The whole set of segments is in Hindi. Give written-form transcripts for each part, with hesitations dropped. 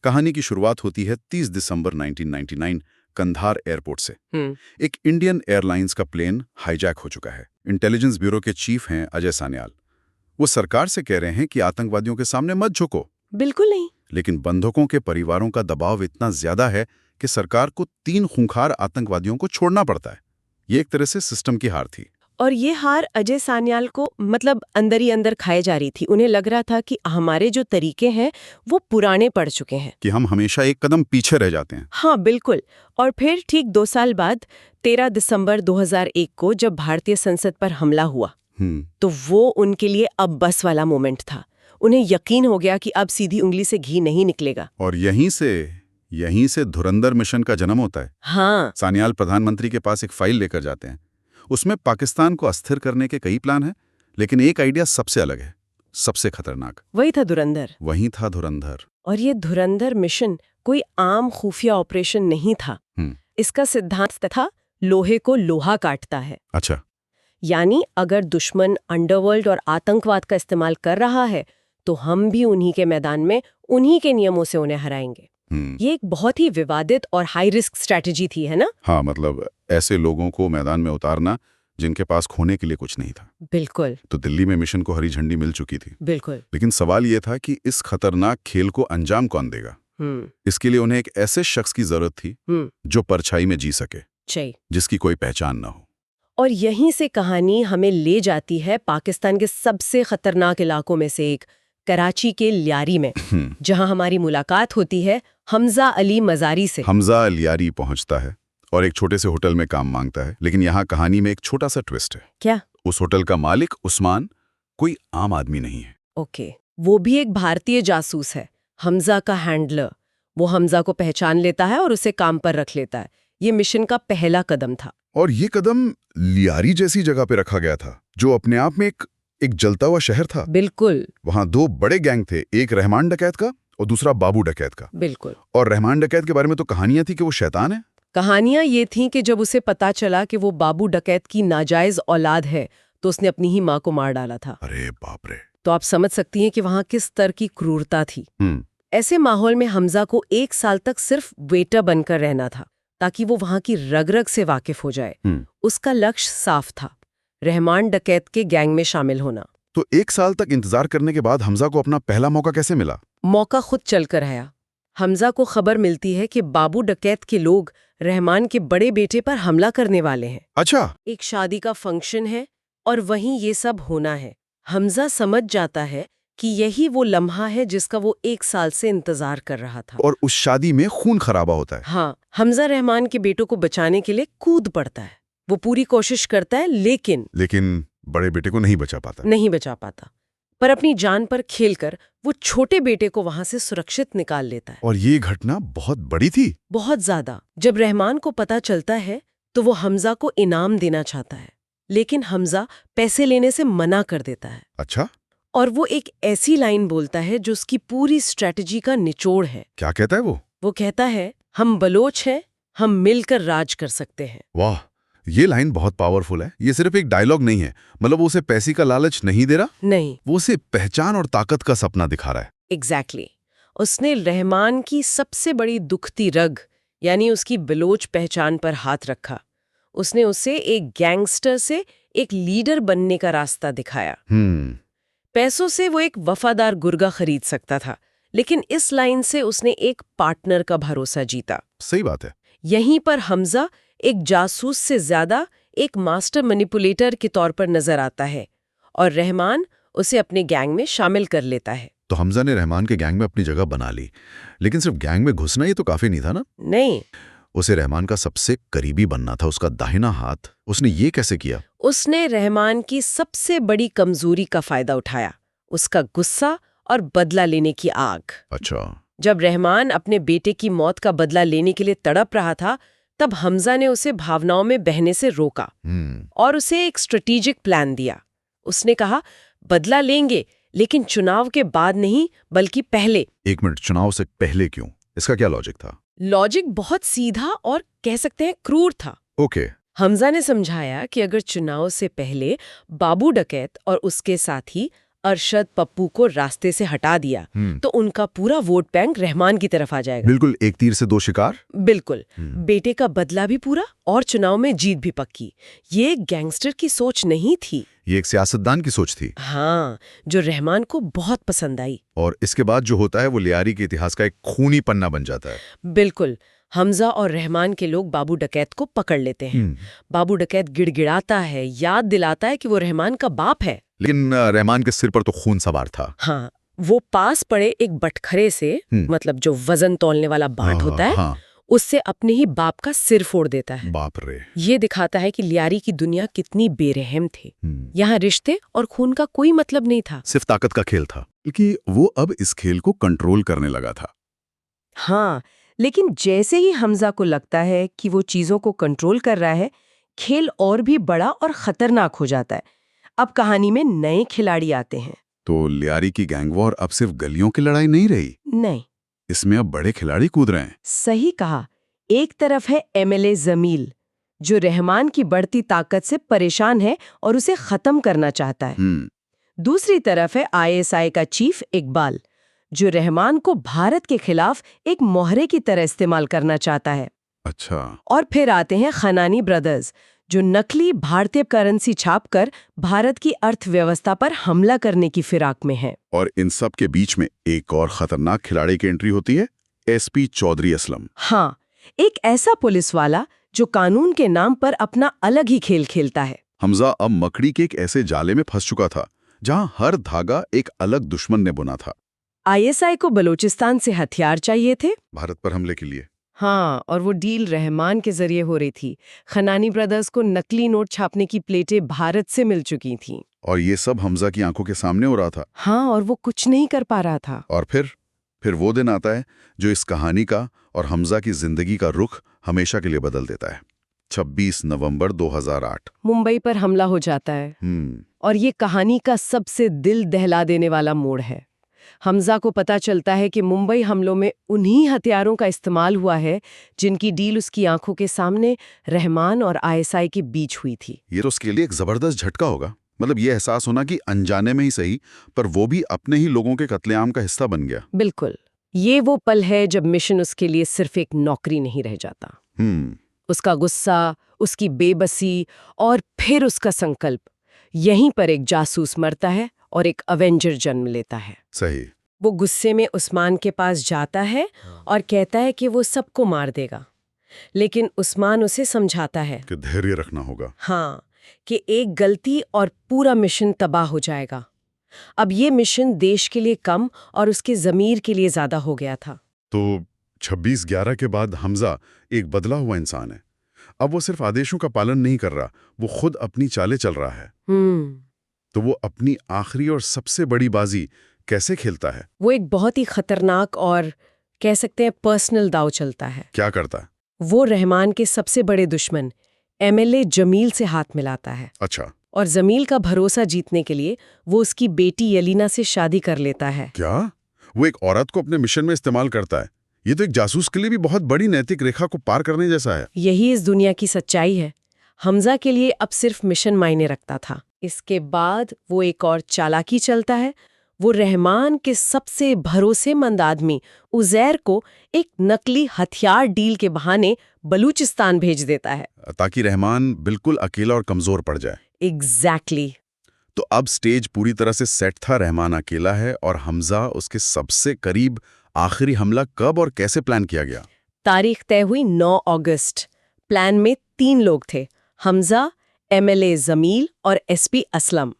कहानी की शुरुआत होती है 30 दिसंबर 1999 कंधार एयरपोर्ट से। एक इंडियन एयरलाइंस का प्लेन हाईजैक हो चुका है। इंटेलिजेंस ब्यूरो के चीफ हैं अजय सान्याल। वो सरकार से कह रहे हैं कि आतंकवादियों के सामने मत झुको। बिल्कुल नहीं। लेकिन बंधकों के परिवारों का दबाव इतना ज्यादा है कि सरकार को 3 खूंखार आतंकवादियों को छोड़ना पड़ता है। ये एक तरह से सिस्टम की हार थी। और ये हार अजय सान्याल को अंदर ही अंदर खाए जा रही थी। उन्हें लग रहा था कि हमारे जो तरीके हैं वो पुराने पड़ चुके हैं, कि हम हमेशा एक कदम पीछे रह जाते हैं। हाँ बिल्कुल। और फिर ठीक 2 साल बाद 13 दिसंबर 2001 को जब भारतीय संसद पर हमला हुआ तो वो उनके लिए अब बस वाला मोमेंट था। उन्हें यकीन हो गया कि अब सीधी उंगली से घी नहीं निकलेगा। और यहीं से धुरंधर मिशन का जन्म होता है। हाँ। सान्याल प्रधानमंत्री के पास एक फाइल लेकर जाते हैं। उसमें पाकिस्तान को अस्थिर करने के कई प्लान हैं, लेकिन एक आइडिया सबसे अलग है, सबसे खतरनाक। वही था धुरंधर। वही था धुरंधर। और ये धुरंधर मिशन कोई आम खुफिया ऑपरेशन नहीं था। इसका सिद्धांत था लोहे को लोहा काटता है। अच्छा। यानी अगर दुश्मन अंडरवर्ल्ड और आतंकवाद का इस्तेमाल कर रहा है तो हम भी उन्हीं के मैदान में उन्हीं के नियमों से उन्हें हराएंगे। ये एक बहुत ही विवादित और हाई रिस्क स्ट्रैटेजी थी, है ना? हाँ, मतलब ऐसे लोगों को मैदान में उतारना जिनके पास खोने के लिए कुछ नहीं था। बिल्कुल। तो दिल्ली में मिशन को हरी झंडी मिल चुकी थी। बिल्कुल। लेकिन सवाल ये था कि इस खतरनाक खेल को अंजाम कौन देगा। इसके लिए उन्हें एक ऐसे शख्स की जरूरत थी जो परछाई में जी सके, जिसकी कोई पहचान न हो। और यहीं से कहानी हमें ले जाती है पाकिस्तान के सबसे खतरनाक इलाकों में से एक, कराची के लियारी में, जहां हमारी मुलाकात होती है हमजा अली मजारी से। हमजा लियारी पहुंचता है और एक छोटे से होटल में काम मांगता है। लेकिन यहाँ कहानी में एक छोटा सा ट्विस्ट है। क्या? उस होटल का मालिक उस्मान कोई आम आदमी नहीं है। ओके। वो भी एक भारतीय जासूस है, हमजा का हैंडलर। वो हमजा को पहचान लेता है और उसे काम पर रख लेता है। ये मिशन का पहला कदम था। और ये कदम लियारी जैसी जगह पे रखा गया था, जो अपने आप में एक जलता हुआ शहर था। बिल्कुल। वहाँ 2 बड़े गैंग थे, एक रहमान डकैत का और दूसरा बाबू डकैत का। बिल्कुल। और रहमान डकैत के बारे में तो कहानियां थी कि वो शैतान है। कहानियां ये थीं कि जब उसे पता चला कि वो बाबू डकैत की नाजायज औलाद है तो उसने अपनी ही माँ को मार डाला था। अरे बाप रे। तो आप समझ सकती हैं कि वहाँ किस स्तर की क्रूरता थी। ऐसे माहौल में हमजा को 1 साल तक सिर्फ वेटर बनकर रहना था, ताकि वो वहाँ की रग-रग से वाकिफ हो जाए। उसका लक्ष्य साफ था, रहमान डकैत के गैंग में शामिल होना। तो 1 साल तक इंतजार करने के बाद हमजा को अपना पहला मौका कैसे मिला? मौका खुद चलकर आया। हमजा को खबर मिलती है कि बाबू डकैत के लोग रहमान के बड़े बेटे पर हमला करने वाले हैं। अच्छा। एक शादी का फंक्शन है और वहीं ये सब होना है। हमजा समझ जाता है कि यही वो लम्हा है जिसका वो 1 साल से इंतजार कर रहा था। और उस शादी में खून खराबा होता है। हाँ, हमजा रहमान के बेटों को बचाने के लिए कूद पड़ता है। वो पूरी कोशिश करता है, लेकिन बड़े बेटे को नहीं बचा पाता। पर अपनी जान पर खेलकर वो छोटे बेटे को वहां से सुरक्षित निकाल लेता है। और ये घटना बहुत बड़ी थी। बहुत ज्यादा। जब रहमान को पता चलता है तो वो हमजा को इनाम देना चाहता है, लेकिन हमजा पैसे लेने से मना कर देता है। अच्छा। और वो एक ऐसी लाइन बोलता है जो उसकी पूरी स्ट्रेटजी का निचोड़ है। क्या कहता है वो? वो कहता है, हम बलोच हैं, हम मिलकर राज कर सकते हैं। वाह, ये लाइन बहुत पावरफुल है। ये सिर्फ एक डायलॉग नहीं है, मतलब वो उसे पैसे का लालच नहीं दे रहा। नहीं, वो उसे पहचान और ताकत का सपना दिखा रहा है। एग्जैक्टली। उसने रहमान की सबसे बड़ी दुखती रग, यानी उसकी बलोच पहचान पर हाथ रखा। उसने उसे एक गैंगस्टर से एक लीडर बनने का रास्ता दिखाया। पैसों से वो एक वफादार गुर्गा खरीद सकता था, लेकिन इस लाइन से उसने एक पार्टनर का भरोसा जीता। सही बात है। यहीं पर हमजा एक जासूस से ज्यादा एक मास्टर मैनिपुलेटर के तौर पर नजर आता है और रहमान उसे अपने गैंग में शामिल कर लेता है। तो हमजा ने रहमान के गैंग में अपनी जगह बना ली, लेकिन सिर्फ गैंग में घुसना ये तो काफी नहीं था ना? नहीं, उसे रहमान का सबसे करीबी बनना था, उसका दाहिना हाथ। उसने ये कैसे किया? उसने रहमान की सबसे बड़ी कमजोरी का फायदा उठाया, उसका गुस्सा और बदला लेने की आग। अच्छा। जब रहमान अपने बेटे की मौत का बदला लेने के लिए तड़प रहा था, तब हमजा ने उसे भावनाओं में बहने से रोका और उसे एक स्ट्रेटेजिक प्लान दिया। उसने कहा, बदला लेंगे, लेकिन चुनाव के बाद नहीं, बल्कि पहले। 1 मिनट, चुनाव से पहले क्यों? इसका क्या लॉजिक था? लॉजिक बहुत सीधा और कह सकते हैं क्रूर था। ओके। हमजा ने समझाया कि अगर चुनाव से पहले बाबू डकैत और उसके साथी अरशद पप्पू को रास्ते से हटा दिया तो उनका पूरा वोट बैंक रहमान की तरफ आ जाएगा। बिल्कुल, एक तीर से दो शिकार। बिल्कुल, बेटे का बदला भी पूरा और चुनाव में जीत भी पक्की। ये गैंगस्टर की सोच नहीं थी, ये एक सियासतदान की सोच थी। हाँ, जो रहमान को बहुत पसंद आई। और इसके बाद जो होता है वो लियारी के इतिहास का एक खूनी पन्ना बन जाता है। बिल्कुल, हमजा और रहमान के लोग बाबू डकैत को पकड़ लेते हैं। बाबू डकैत गिड़गिड़ाता है, याद दिलाता है कि वो रहमान का बाप है। लेकिन रहमान के सिर पर तो खून सवार था। हाँ, वो पास पड़े एक बटखरे से, मतलब जो वजन तोलने वाला बाट होता है, हाँ। उससे अपने ही बाप का सिर फोड़ देता है। बाप रे। ये दिखाता है कि लियारी की दुनिया कितनी बेरहम थी। यहाँ रिश्ते और खून का कोई मतलब नहीं था, सिर्फ ताकत का खेल था। क्योंकि वो अब इस खेल को कंट्रोल करने लगा था। हाँ, लेकिन जैसे ही हमजा को लगता है कि वो चीजों को कंट्रोल कर रहा है, खेल और भी बड़ा और खतरनाक हो जाता है। अब कहानी में नए खिलाड़ी आते हैं। तो लियारी की गैंग वॉर अब सिर्फ गलियों की लड़ाई नहीं रही, नहीं, इसमें अब बड़े खिलाड़ी कूद रहे हैं। सही कहा। एक तरफ है एमएलए जमील, जो रहमान की बढ़ती ताकत से परेशान है और उसे खत्म करना चाहता है। दूसरी तरफ है आईएसआई का चीफ इकबाल, जो रहमान को भारत के खिलाफ एक मोहरे की तरह इस्तेमाल करना चाहता है। अच्छा। और फिर आते हैं खनानी ब्रदर्स, जो नकली भारतीय करेंसी छापकर भारत की अर्थव्यवस्था पर हमला करने की फिराक में है। और इन सब के बीच में एक और खतरनाक खिलाड़ी की एंट्री होती है, एसपी चौधरी असलम। हाँ, एक ऐसा पुलिस वाला जो कानून के नाम पर अपना अलग ही खेल खेलता है। हमजा अब मकड़ी के एक ऐसे जाले में फंस चुका था जहां हर धागा एक अलग दुश्मन ने बुना था। आईएसआई को बलूचिस्तान से हथियार चाहिए थे भारत पर हमले के लिए। हाँ, और वो डील रहमान के जरिए हो रही थी। खनानी ब्रदर्स को नकली नोट छापने की प्लेटें भारत से मिल चुकी थीं। और ये सब हमजा की आंखों के सामने हो रहा था। हाँ, और वो कुछ नहीं कर पा रहा था। और फिर वो दिन आता है जो इस कहानी का और हमजा की जिंदगी का रुख हमेशा के लिए बदल देता है। 26 नवंबर 2008 मुंबई पर हमला हो जाता है। और ये कहानी का सबसे दिल दहला देने वाला मोड़ है। हमजा को पता चलता है कि मुंबई हमलों में उन्हीं हथियारों का इस्तेमाल हुआ है जिनकी डील उसकी आंखों के सामने रहमान और आईएसआई के बीच हुई थी। ये तो उसके लिए एक जबरदस्त झटका होगा। मतलब ये एहसास होना कि अनजाने में ही सही, पर वो भी अपने ही लोगों के कत्लेआम का हिस्सा बन गया। बिल्कुल, ये वो पल है जब मिशन उसके लिए सिर्फ एक नौकरी नहीं रह जाता। उसका गुस्सा, उसकी बेबसी और फिर उसका संकल्प, यहीं पर एक जासूस मरता है और एक अवेंजर जन्म लेता है। सही। वो गुस्से में उस्मान के पास जाता है और कहता है कि वो सबको मार देगा, लेकिन उस्मान उसे समझाता है कि धैर्य रखना होगा। हाँ, कि एक गलती और पूरा मिशन तबाह हो जाएगा। अब ये मिशन देश के लिए कम और उसके ज़मीर के लिए ज्यादा हो गया था। तो 26/11 के बाद हमजा एक बदला हुआ इंसान है। अब वो सिर्फ आदेशों का पालन नहीं कर रहा, वो खुद अपनी चालें चल रहा है। तो वो अपनी आखिरी और सबसे बड़ी बाजी कैसे खेलता है? वो एक बहुत ही खतरनाक और कह सकते हैं पर्सनल दांव चलता है। क्या करता है? वो रहमान के सबसे बड़े दुश्मन एमएलए जमील से हाथ मिलाता है। अच्छा। और जमील का भरोसा जीतने के लिए वो उसकी बेटी यलीना से शादी कर लेता है। क्या? वो एक औरत को अपने मिशन में इस्तेमाल करता है? ये तो एक जासूस के लिए भी बहुत बड़ी नैतिक रेखा को पार करने जैसा है। यही इस दुनिया की सच्चाई है। हमजा के लिए अब सिर्फ मिशन मायने रखता था। इसके बाद वो एक और चालाकी चलता है। वो रहमान के सबसे भरोसेमंद आदमी उजैर को एक नकली हथियार डील के बहाने बलूचिस्तान भेज देता है, ताकि रहमान बिल्कुल अकेला और कमजोर पड़ जाए। एग्जैक्टली। तो अब स्टेज पूरी तरह से सेट था। रहमान अकेला है और हमजा उसके सबसे करीब। आखिरी हमला कब और कैसे प्लान किया गया? तारीख तय हुई 9 अगस्त। प्लान में 3 लोग थे, हमजा, एमएलए जमील और एसपी असलम।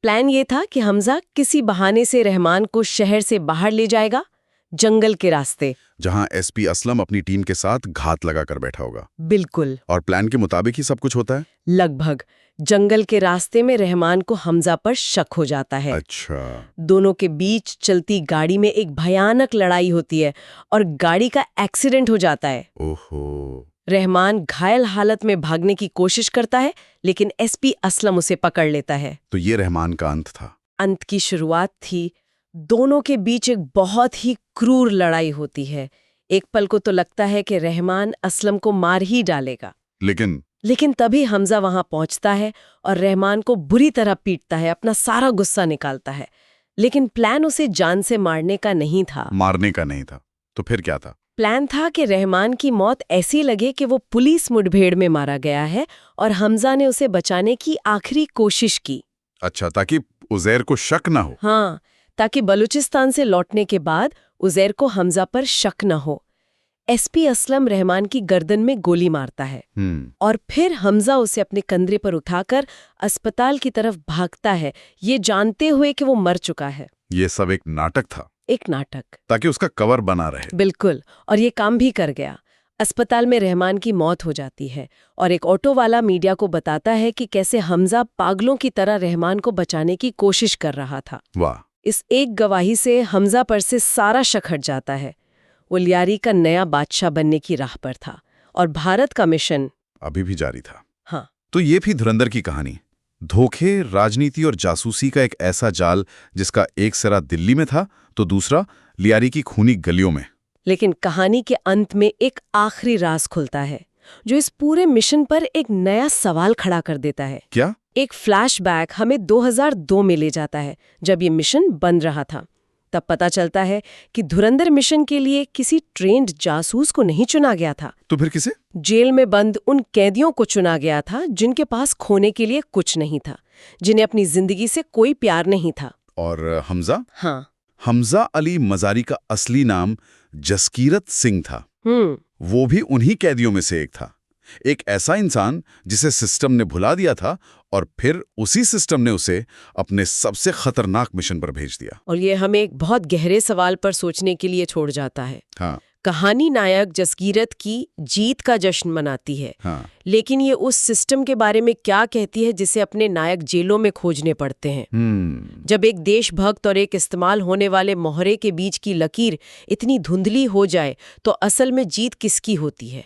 प्लान ये था कि हमजा किसी बहाने से रहमान को शहर से बाहर ले जाएगा, जंगल के रास्ते, जहां एसपी असलम अपनी टीम के साथ घात लगाकर बैठा होगा। बिल्कुल। और प्लान के मुताबिक ही सब कुछ होता है? लगभग। जंगल के रास्ते में रहमान को हमजा पर शक हो जाता है। अच्छा। दोनों के बीच चलती गाड़ी में एक भयानक लड़ाई होती है और गाड़ी का एक्सीडेंट हो जाता है। ओहो। रहमान घायल हालत में भागने की कोशिश करता है, लेकिन एसपी असलम उसे पकड़ लेता है। तो ये रहमान का अंत था? अंत की शुरुआत थी। दोनों के बीच एक बहुत ही क्रूर लड़ाई होती है। एक पल को तो लगता है कि रहमान असलम को मार ही डालेगा, लेकिन लेकिन तभी हमजा वहां पहुंचता है और रहमान को बुरी तरह पीटता है, अपना सारा गुस्सा निकालता है। लेकिन प्लान उसे जान से मारने का नहीं था। मारने का नहीं था, तो फिर क्या था? प्लान था कि रहमान की मौत ऐसी लगे कि वो पुलिस मुठभेड़ में मारा गया है और हमजा ने उसे बचाने की आखिरी कोशिश की। अच्छा, ताकि उजैर को शक ना हो। हाँ, ताकि बलूचिस्तान से लौटने के बाद उजैर को हमजा पर शक न हो। एसपी असलम रहमान की गर्दन में गोली मारता है और फिर हमजा उसे अपने कंधे पर उठाकर अस्पताल की तरफ भागता है, ये जानते हुए कि वो मर चुका है। ये सब एक नाटक था। एक नाटक, ताकि उसका कवर बना रहे। बिल्कुल, और ये काम भी कर गया। अस्पताल में रहमान की मौत हो जाती है और एक ऑटो वाला मीडिया को बताता है कि कैसे हमजा पागलों की तरह रहमान को बचाने की कोशिश कर रहा था। वाह! इस एक गवाही से हमजा पर से सारा शक हट जाता है। वो लियारी का नया बादशाह बनने की राह पर था और भारत का मिशन अभी भी जारी था। हाँ, तो ये भी धुरंधर की कहानी। धोखे, राजनीति और जासूसी का एक ऐसा जाल जिसका एक सिरा दिल्ली में था तो दूसरा लियारी की खूनी गलियों में। लेकिन कहानी के अंत में एक आखिरी राज खुलता है जो इस पूरे मिशन पर एक नया सवाल खड़ा कर देता है। क्या? एक फ्लैशबैक हमें 2002 में ले जाता है, जब ये मिशन बन रहा था। तब पता चलता है कि धुरंधर मिशन के लिए किसी ट्रेंड जासूस को नहीं चुना गया था। तो फिर किसे? जेल में बंद उन कैदियों को चुना गया था जिनके पास खोने के लिए कुछ नहीं था, जिन्हें अपनी जिंदगी से कोई प्यार नहीं था। और हमजा? हाँ, हमजा अली मजारी का असली नाम जसकीरत सिंह था। वो भी उन्हीं कैदियों में से एक था। एक ऐसा इंसान जिसे सिस्टम ने भुला दिया था और फिर उसी सिस्टम ने उसे अपने सबसे खतरनाक मिशन पर भेज दिया। और ये हमें एक बहुत गहरे सवाल पर सोचने के लिए छोड़ जाता है। हाँ, कहानी नायक जसकीरत की जीत का जश्न मनाती है, हाँ। लेकिन ये उस सिस्टम के बारे में क्या कहती है जिसे अपने नायक जेलों में खोजने पड़ते हैं। जब एक देशभक्त और एक इस्तेमाल होने वाले मोहरे के बीच की लकीर इतनी धुंधली हो जाए तो असल में जीत किसकी होती है?